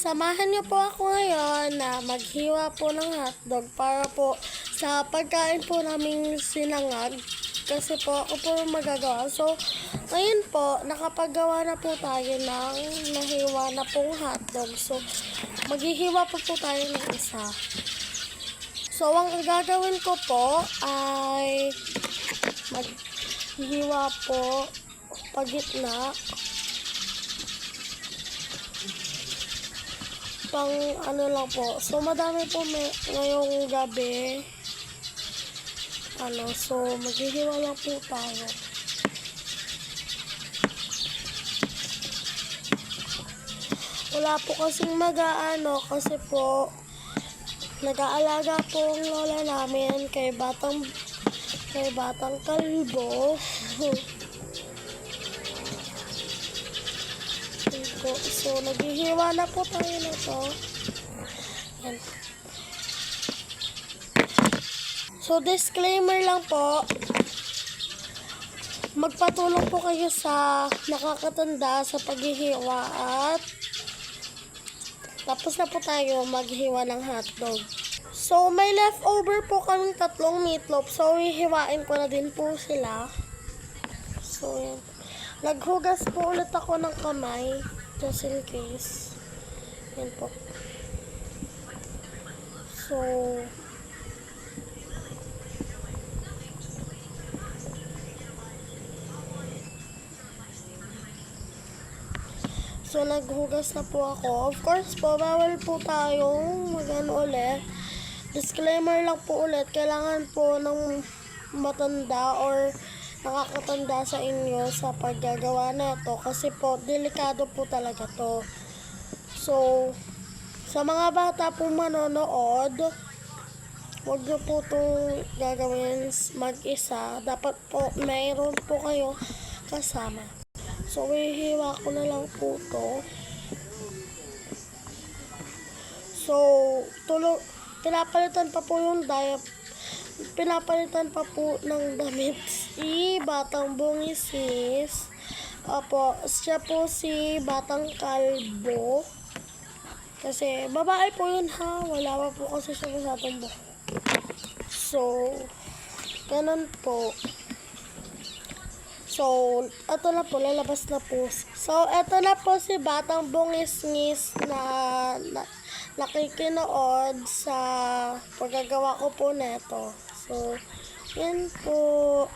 samahan niyo po ako ngayon na maghiwa po ng hotdog para po sa pagkain po naming sinangag. Kasi po ako po magagawa. So, ngayon po, nakapagawa na po tayo ng nahiwa na pong hotdog. So, maghihiwa po tayo ng isa. So, ang gagawin ko po ay maghihiwa po pagitna. Pang ano lang po. So, madami po ngayong gabi. So, maghihiwa lang po tayo. Wala po kasing mag-aano kasi po nag-aalaga po ang lola namin kay batang kalbo. So, naghihiwa na po tayo na to. Yan. So, disclaimer lang po. Magpatulong po kayo sa nakakatanda sa paghihiwa at tapos na po tayo maghiwa ng hotdog. So, may leftover po kaming 3 meatloaf. So, hihiwain ko na din po sila. So, yan. Naghugas po ulit ako ng kamay. Just in case. Yan po. So, naghugas na po ako. Of course po, bawal po tayong mag-ano ulit. Disclaimer lang po ulit. Kailangan po ng matanda or nakakatanda sa inyo sa paggagawa na ito. Kasi po, delikado po talaga to. So, sa mga bata po manonood, huwag nyo po itong gagawin mag-isa. Dapat po, mayroon po kayo kasama. So, hihiwa ko na lang po to. So, pinapalitan pa po yung pinapalitan pa po ng damit si Batang Bungisis. Opo, siya po si Batang Kalbo. Kasi, babae po yun ha. Wala pa po kasi siya masyadong buhok. So, ganun po. So, eto na po, lalabas na po. So, eto na po si Batang Bungis-ngis na nakikinood sa paggagawa ko po neto. So, yan po.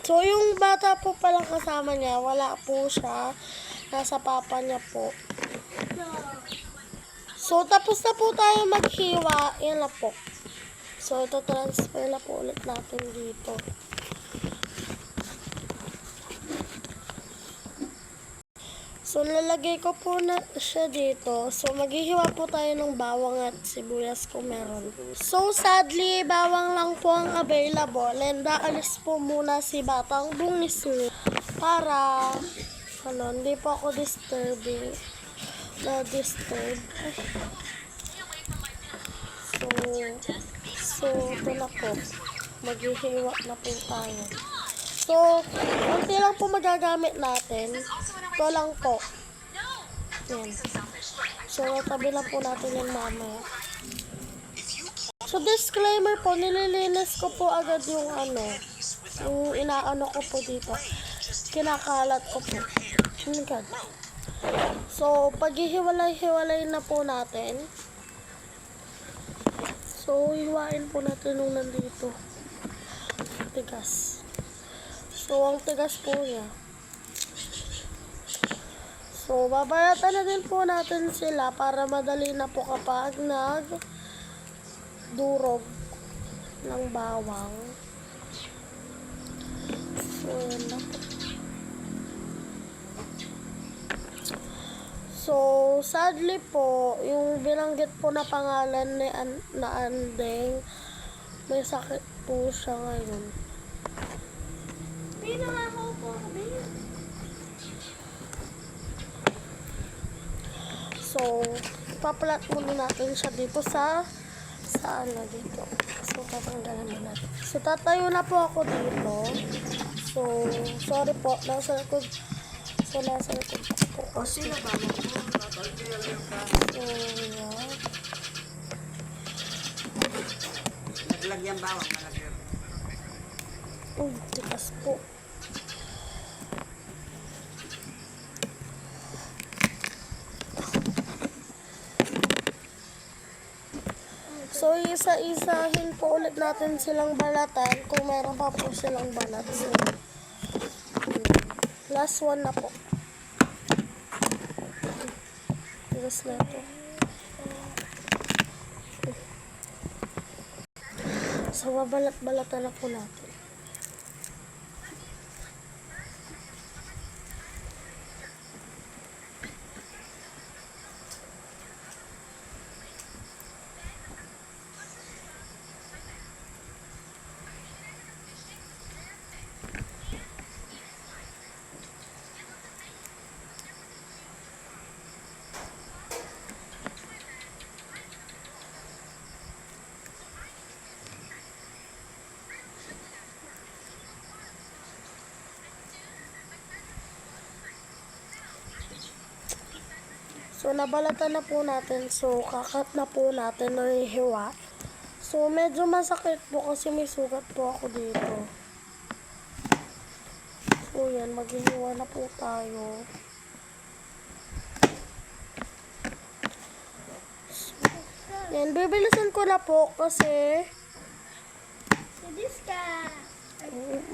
So, yung bata po palang kasama niya, wala po siya. Nasa papa niya po. So, tapos na po tayo maghiwa. Yan na po. So, ito transfer na po ulit natin dito. So, lalagay ko po na siya dito. So, maghihiwa po tayo ng bawang at sibuyas kung meron. So, sadly, bawang lang po ang available. And alis po muna si Batang Bungis para, hindi po ako disturb. So, ito na po. Maghihiwa na po tayo. So, konti lang po magagamit natin. Ito lang po. Yan. So, tabi lang po natin yung mamaya. So, disclaimer po, nililinis ko po agad yung yung inaano ko po dito. Kinakalat ko po. So, paghihiwalay-hiwalay na po natin. So, hiwain po natin nung nandito. Tigas. So, ang tigas po niya. So, babayatan na din po natin sila para madali na po kapag nagdurog ng bawang. So, yan na po. So, sadly po, yung binanggit po na pangalan na Andeng, may sakit po siya ngayon. So, papalat muna natin siya dito sa dito. So, tatanggalan na natin. So, tatayo na po ako dito. So, sorry po. Nasa likod po. O sino ba mo? So, bawang malagyan. Tikas po. So, isa-isahin po ulit natin silang balatan kung meron pa po silang balat. So, last one na po. Tigas na ito. So, babalat-balatan na po natin. So, nabalatan na po natin. So, kakat na po natin or hiwa. So, medyo masakit po kasi may sugat po ako dito. So, yan. Maghihiwa na po tayo. So, yan. Bibilisan ko na po kasi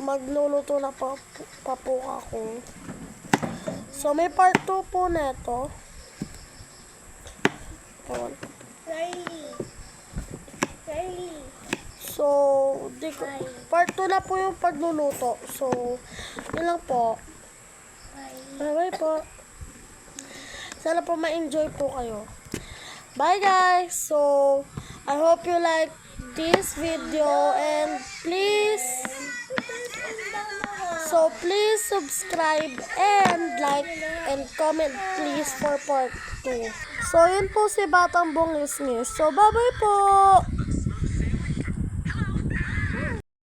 magluluto na pa po ako. So, may part 2 po na ito. So, part 2 na po yung pagluluto. So, yun lang po. Bye-bye po. Sana po ma-enjoy po kayo. Bye guys! So, I hope you like this video and please subscribe and like and comment please for part 2. So, yun po si Batang Bungis. So, bye-bye po!